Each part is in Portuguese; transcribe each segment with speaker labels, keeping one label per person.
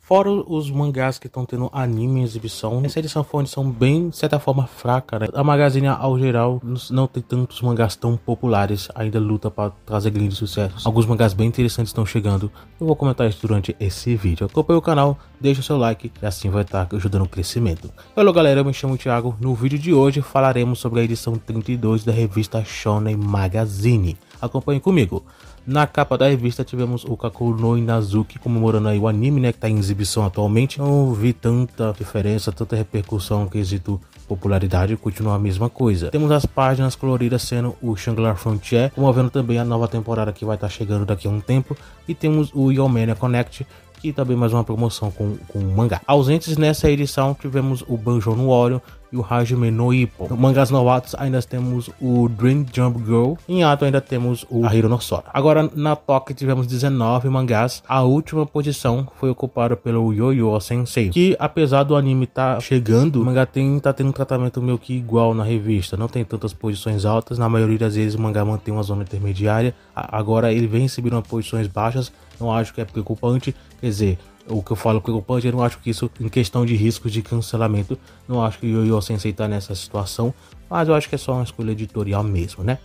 Speaker 1: Fora os mangás que estão tendo anime em exibição, essa edição foi uma edição bem, de certa forma, fraca, né? A Magazine, ao geral, não tem tantos mangás tão populares, ainda luta para trazer grandes sucessos. Alguns mangás bem interessantes estão chegando, eu vou comentar isso durante esse vídeo. Acompanhe o canal, deixa o seu like, e assim vai estar ajudando o crescimento. Olá galera, eu me chamo Thiago, no vídeo de hoje falaremos sobre a edição 32 da revista Shonen Magazine. Acompanhe comigo. Na capa da revista tivemos o Kakou no Inazuki comemorando aí o anime, né, que está em exibição atualmente. Não vi tanta diferença, tanta repercussão, quesito popularidade, continua a mesma coisa. Temos as páginas coloridas sendo o Shangri-La Frontier, promovendo também a nova temporada que vai estar chegando daqui a um tempo. E temos o Yomania Connect, que também mais uma promoção com mangá. Ausentes nessa edição tivemos o Banjo no Óleo e o Hajime no Ippo. No mangás novatos ainda temos o Dream Jump Girl. Em ato ainda temos o Ahiro no Sora. Agora na Toque tivemos 19 mangás. A última posição foi ocupada pelo Yo-Yo Sensei, que apesar do anime tá chegando, o mangá tá tendo um tratamento meio que igual na revista. Não tem tantas posições altas, na maioria das vezes o mangá mantém uma zona intermediária. Agora ele vem recebiendo posições baixas. Não acho que é preocupante, quer dizer, o que eu falo preocupante, eu não acho que isso, em questão de riscos de cancelamento, não acho que o Yo-Yo Sensei tá nessa situação, mas eu acho que é só uma escolha editorial mesmo, né?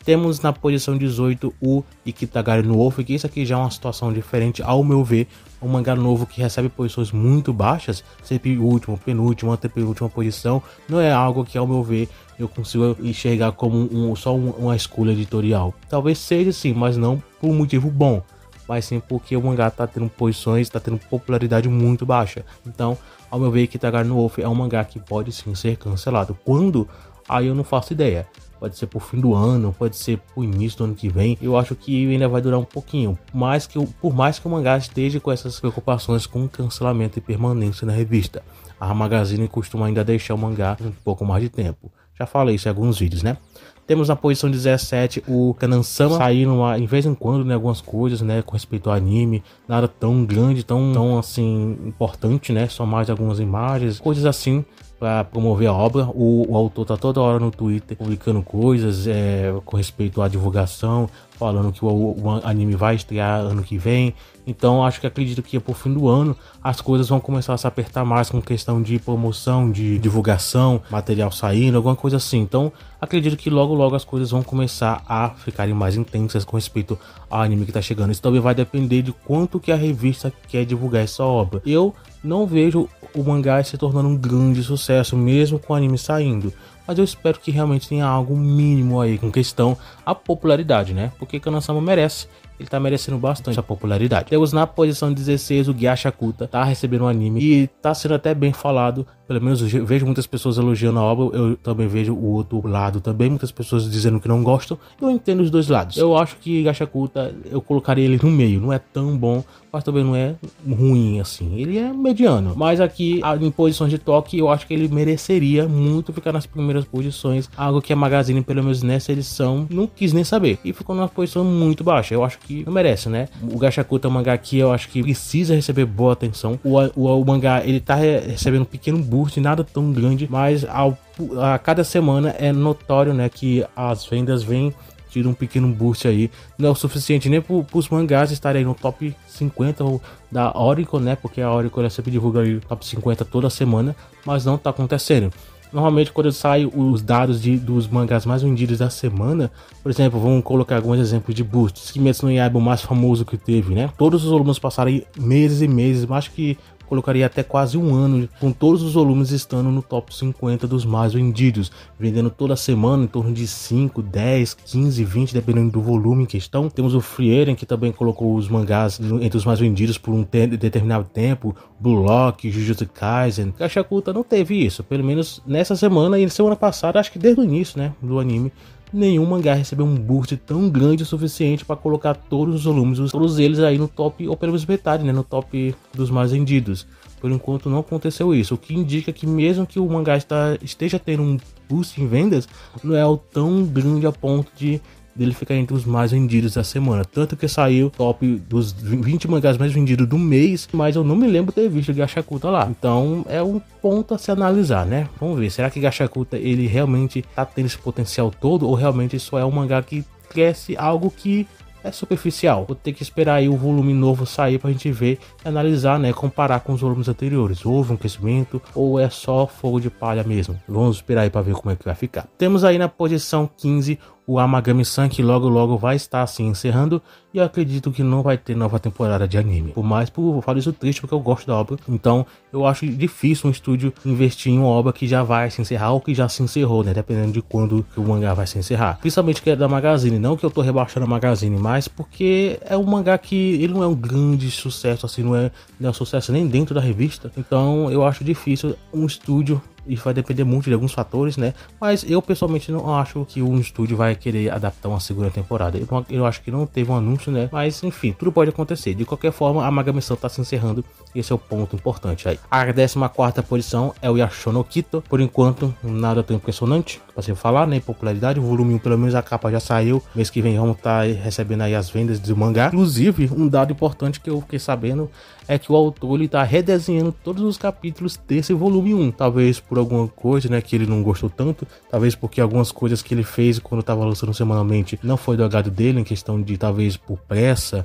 Speaker 1: Temos na posição 18 o Ikitagari no Wolf, que isso aqui já é uma situação diferente, ao meu ver, um mangá novo que recebe posições muito baixas, sempre última, penúltima, antepenúltima posição, não é algo que, ao meu ver, eu consigo enxergar como só uma escolha editorial. Talvez seja sim, mas não por um motivo bom, mas sim porque o mangá tá tendo posições, tá tendo popularidade muito baixa. Então, ao meu ver, Ikitagari no Wolf é um mangá que pode sim ser cancelado. Quando? Aí eu não faço ideia. Pode ser pro fim do ano, pode ser pro início do ano que vem. Eu acho que ainda vai durar um pouquinho. Por mais que o mangá esteja com essas preocupações com cancelamento e permanência na revista, a Magazine costuma ainda deixar o mangá um pouco mais de tempo. Já falei isso em alguns vídeos, né? Temos na posição 17 o Kanan-sama saindo em vez em quando, né, algumas coisas, né, com respeito ao anime, nada tão grande, tão assim importante, né, só mais algumas imagens, coisas assim para promover a obra. O autor tá toda hora no Twitter publicando coisas com respeito à divulgação, falando que o anime vai estrear ano que vem. Então acredito que por fim do ano as coisas vão começar a se apertar mais com questão de promoção, de divulgação, material saindo, alguma coisa assim. Então acredito que logo as coisas vão começar a ficarem mais intensas com respeito ao anime que tá chegando. Isso também vai depender de quanto que a revista quer divulgar essa obra. Eu não vejo o mangá se tornando um grande sucesso mesmo com o anime saindo, mas eu espero que realmente tenha algo mínimo aí com questão a popularidade, né? Porque Kanan-sama merece. Ele tá merecendo bastante a popularidade. Temos na posição 16 o Gyashakuta, tá recebendo um anime e tá sendo até bem falado. Pelo menos eu vejo muitas pessoas elogiando a obra, eu também vejo o outro lado também, muitas pessoas dizendo que não gostam. Eu entendo os dois lados. Eu acho que Gyashakuta, eu colocaria ele no meio, não é tão bom, mas também não é ruim assim. Ele é mediano, mas aqui em posições de toque eu acho que ele mereceria muito ficar nas primeiras posições, algo que a Magazine, pelo menos nessa edição, não quis nem saber e ficou numa posição muito baixa. Eu acho que não merece, né? O Gyashakuta é um mangá que eu acho que precisa receber boa atenção. O mangá, ele tá recebendo um pequeno boost, nada tão grande, mas a cada semana é notório, né, que as vendas vêm tira um pequeno boost aí. Não é o suficiente nem para os mangás estarem aí no top 50 da Oricon, né? Porque a Oricon sempre divulga aí o top 50 toda semana, mas não tá acontecendo. Normalmente quando saem os dados dos mangás mais vendidos da semana, por exemplo, vamos colocar alguns exemplos de boosts. Kimetsu no Yaiba, o mais famoso que teve, né? Todos os volumes passaram aí meses e meses, acho que colocaria até quase um ano, com todos os volumes estando no top 50 dos mais vendidos, vendendo toda semana em torno de 5, 10, 15, 20, dependendo do volume em questão. Temos o Frieren, que também colocou os mangás entre os mais vendidos por um determinado tempo, Blue Lock, Jujutsu Kaisen. Gyashakuta não teve isso, pelo menos nessa semana e semana passada, acho que desde o início, né, do anime. Nenhum mangá recebeu um boost tão grande o suficiente para colocar todos os volumes, todos eles aí no top, ou pelo menos metade, né, no top dos mais vendidos. Por enquanto não aconteceu isso, o que indica que mesmo que o mangá esteja tendo um boost em vendas, não é tão grande a ponto dele ficar entre os mais vendidos da semana. Tanto que saiu top dos 20 mangás mais vendidos do mês, mas eu não me lembro ter visto Gyashakuta lá. Então é um ponto a se analisar, né? Vamos ver, será que Gyashakuta ele realmente tá tendo esse potencial todo, ou realmente isso é um mangá que cresce algo que é superficial. Vou ter que esperar aí o volume novo sair pra gente ver e analisar, né, comparar com os volumes anteriores. Houve um crescimento ou é só fogo de palha mesmo? Vamos esperar aí pra ver como é que vai ficar. Temos aí na posição 15 o Amagami-san, que logo vai estar assim encerrando, e eu acredito que não vai ter nova temporada de anime. Eu falo isso triste porque eu gosto da obra, então eu acho difícil um estúdio investir em uma obra que já vai se encerrar ou que já se encerrou, né, dependendo de quando o mangá vai se encerrar. Principalmente que é da Magazine, não que eu tô rebaixando a Magazine, mas porque é um mangá que ele não é um grande sucesso, assim, não é um sucesso nem dentro da revista, então eu acho difícil um estúdio. Isso vai depender muito de alguns fatores, né? Mas eu pessoalmente não acho que um estúdio vai querer adaptar uma segunda temporada. Eu acho que não teve um anúncio, né? Mas enfim, tudo pode acontecer. De qualquer forma, a Magami-san tá se encerrando. E esse é o ponto importante aí. A 14ª posição é o Yashono Kito. Por enquanto, nada tão impressionante pra se falar, né? Popularidade, o volume 1, pelo menos a capa já saiu. Mês que vem vamos estar recebendo aí as vendas do mangá. Inclusive, um dado importante que eu fiquei sabendo é que o autor ele tá redesenhando todos os capítulos desse volume 1. Talvez por alguma coisa, né, que ele não gostou tanto, talvez porque algumas coisas que ele fez quando estava lançando semanalmente não foi do agrado dele, em questão de talvez por pressa,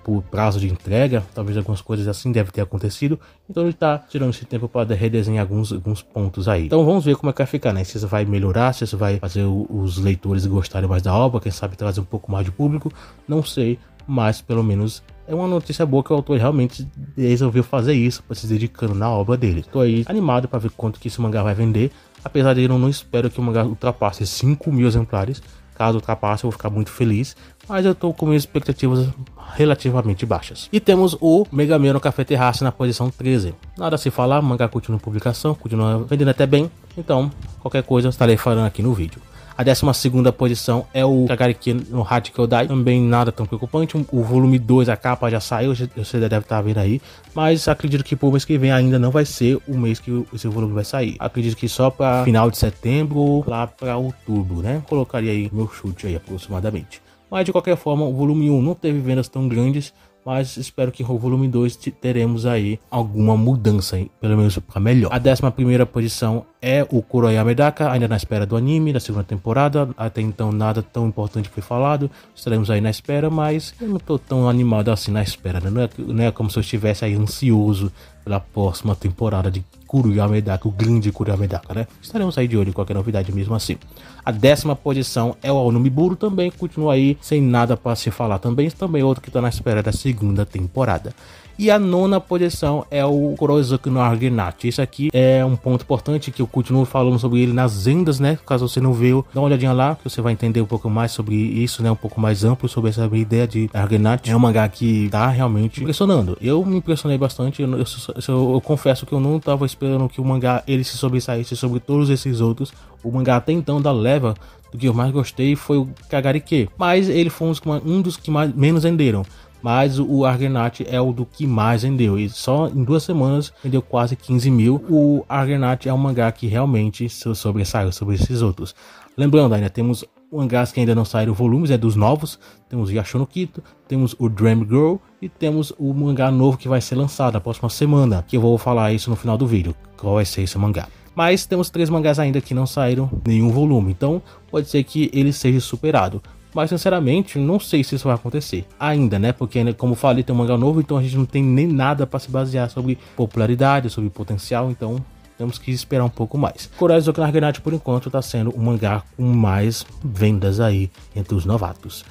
Speaker 1: por prazo de entrega, talvez algumas coisas assim devem ter acontecido, então ele tá tirando esse tempo para redesenhar alguns pontos aí. Então vamos ver como é que vai ficar, né, se isso vai melhorar, se isso vai fazer os leitores gostarem mais da obra, quem sabe trazer um pouco mais de público, não sei, mas pelo menos é uma notícia boa que o autor realmente resolveu fazer isso, para se dedicando na obra dele. Estou aí animado para ver quanto que esse mangá vai vender, apesar de eu não espero que o mangá ultrapasse 5.000 exemplares. Caso ultrapasse, eu vou ficar muito feliz, mas eu estou com minhas expectativas relativamente baixas. E temos o Megami no Café Terrace na posição 13. Nada a se falar, o mangá continua em publicação, continua vendendo até bem, então qualquer coisa eu estarei falando aqui no vídeo. A 12ª posição é o Kagariki no Hachiko Dai, também nada tão preocupante. O volume 2, a capa já saiu, você deve estar vendo aí, mas acredito que pro mês que vem ainda não vai ser o mês que esse volume vai sair. Acredito que só para final de setembro, lá para outubro, né? Colocaria aí meu chute aí aproximadamente. Mas de qualquer forma, o volume 1 não teve vendas tão grandes, mas espero que o volume 2 teremos aí alguma mudança, hein? Pelo menos para melhor. A 11ª posição é o Kuroya Medaka, ainda na espera do anime, da segunda temporada. Até então nada tão importante foi falado, estaremos aí na espera, mas eu não tô tão animado assim na espera, né? Não é como se eu estivesse aí ansioso pela próxima temporada de Kuroya Medaka, o grande Kuroya Medaka, né? Estaremos aí de olho em qualquer novidade mesmo assim. A 10ª posição é o Aonumiburo, também continua aí sem nada para se falar também outro que está na espera da segunda temporada. E a 9ª posição é o Kuroizuki no Argenat. Esse aqui é um ponto importante que eu continuo falando sobre ele nas vendas, né? Caso você não viu, dá uma olhadinha lá que você vai entender um pouco mais sobre isso, né? Um pouco mais amplo sobre essa ideia de Argenat. É um mangá que tá realmente impressionando. Eu me impressionei bastante. Eu confesso que eu não tava esperando que o mangá ele se sobressaísse sobre todos esses outros. O mangá até então da leva do que eu mais gostei foi o Kagariki, mas ele foi um dos que menos venderam. Mas o Argenat é o do que mais vendeu, e só em 2 semanas vendeu quase 15.000. O Argenat é um mangá que realmente sobressaiu sobre esses outros. Lembrando, ainda temos mangás que ainda não saíram volumes, dos novos. Temos o Yashono Kito, temos o Dream Girl e temos o mangá novo que vai ser lançado na próxima semana, que eu vou falar isso no final do vídeo, qual vai ser esse mangá. Mas temos 3 mangás ainda que não saíram nenhum volume, então pode ser que ele seja superado. Mas sinceramente, não sei se isso vai acontecer ainda, né? Porque, como falei, tem um mangá novo, então a gente não tem nem nada para se basear sobre popularidade, sobre potencial, então temos que esperar um pouco mais. Kuroizuki no Argenat, por enquanto, está sendo o mangá com mais vendas aí entre os novatos.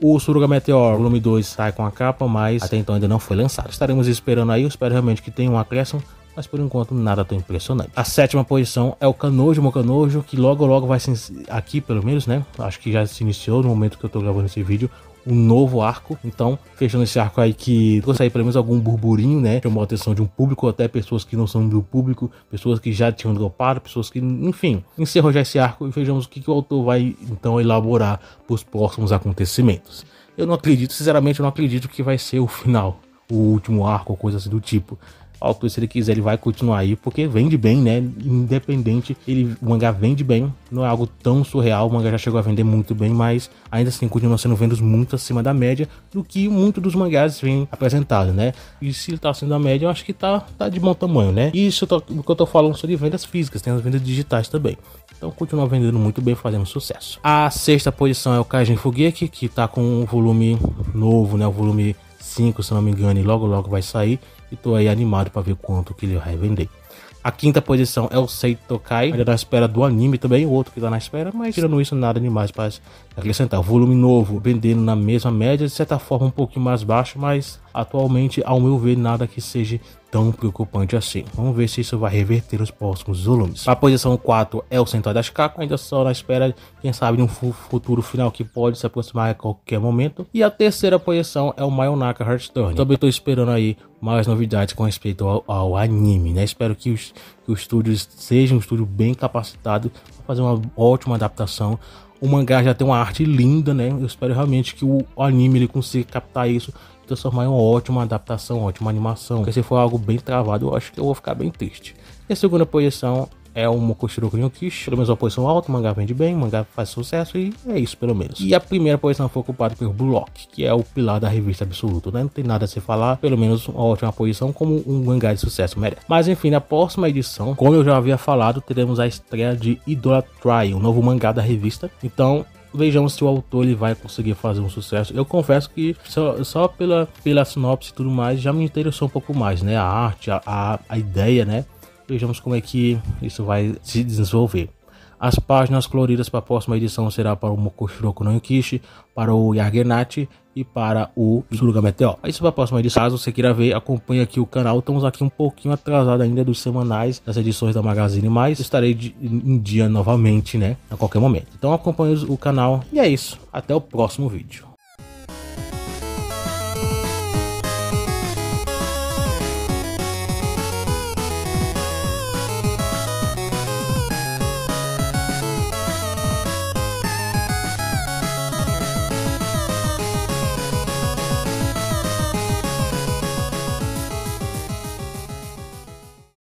Speaker 1: O Suruga Meteor volume 2 sai com a capa, mas até então ainda não foi lançado. Estaremos esperando aí, eu espero realmente que tenha um acréscimo, mas por enquanto nada tão impressionante. A 7ª posição é o Kanojo Mokanojo, que logo vai se... aqui pelo menos, né? Acho que já se iniciou no momento que eu tô gravando esse vídeo, um novo arco. Então, fechando esse arco aí que trouxe aí pelo menos algum burburinho, né? Chamou a atenção de um público, até pessoas que não são do público, pessoas que já tinham dropado, pessoas que, enfim, encerrou já esse arco e vejamos o que o autor vai então elaborar para os próximos acontecimentos. Eu não acredito, sinceramente, eu não acredito que vai ser o final, o último arco ou coisa assim do tipo. O autor, se ele quiser, ele vai continuar aí, porque vende bem, né? Independente, o mangá vende bem, não é algo tão surreal, o mangá já chegou a vender muito bem, mas ainda assim continua sendo vendas muito acima da média do que muitos dos mangás vêm apresentados, né? E se ele tá acima da média, eu acho que tá de bom tamanho, né? E isso o que eu tô falando sobre vendas físicas, tem as vendas digitais também. Então continua vendendo muito bem, fazendo sucesso. A sexta posição é o Kaijin Fugeki, que tá com um volume novo, né? O volume 5, se não me engano, e logo vai sair. E tô aí animado para ver quanto que ele vai vender. A quinta posição é o Seitokai, ainda na espera do anime também, o outro que tá na espera, mas tirando isso, nada demais para acrescentar. O volume novo vendendo na mesma média, de certa forma um pouquinho mais baixo, mas atualmente, ao meu ver, nada que seja tão preocupante assim. Vamos ver se isso vai reverter os próximos volumes. A posição 4 é o Sentai das Kako, ainda só na espera, quem sabe, de um futuro final que pode se aproximar a qualquer momento. E a terceira posição é o Mayonaka Heartstone. Também estou esperando aí mais novidades com respeito ao anime, né? Espero que o estúdio seja um estúdio bem capacitado para fazer uma ótima adaptação. O mangá já tem uma arte linda, né? Eu espero realmente que o anime ele consiga captar isso, transformar em uma ótima adaptação, uma ótima animação. Porque se for algo bem travado, eu acho que eu vou ficar bem triste. E a segunda posição é o Mokoshiroko no Kishi, pelo menos uma posição alta, o mangá vende bem, o mangá faz sucesso e é isso pelo menos. E a primeira posição foi ocupada pelo Blue Lock, que é o pilar da revista Absoluto, né? Não tem nada a se falar, pelo menos uma ótima posição como um mangá de sucesso merece. Mas enfim, na próxima edição, como eu já havia falado, teremos a estreia de Idolatry, um novo mangá da revista. Então vejamos se o autor ele vai conseguir fazer um sucesso. Eu confesso que só pela sinopse e tudo mais já me interessou um pouco mais, né? A arte, a ideia, né? Vejamos como é que isso vai se desenvolver. As páginas coloridas para a próxima edição será para o Mokoshiroko no Yukishi, para o Yargenati e para o Suruga Meteor. Isso para a próxima edição. Caso você queira ver, acompanhe aqui o canal. Estamos aqui um pouquinho atrasado ainda dos semanais das edições da Magazine, mas estarei em dia novamente, né? A qualquer momento. Então acompanhe o canal e é isso. Até o próximo vídeo.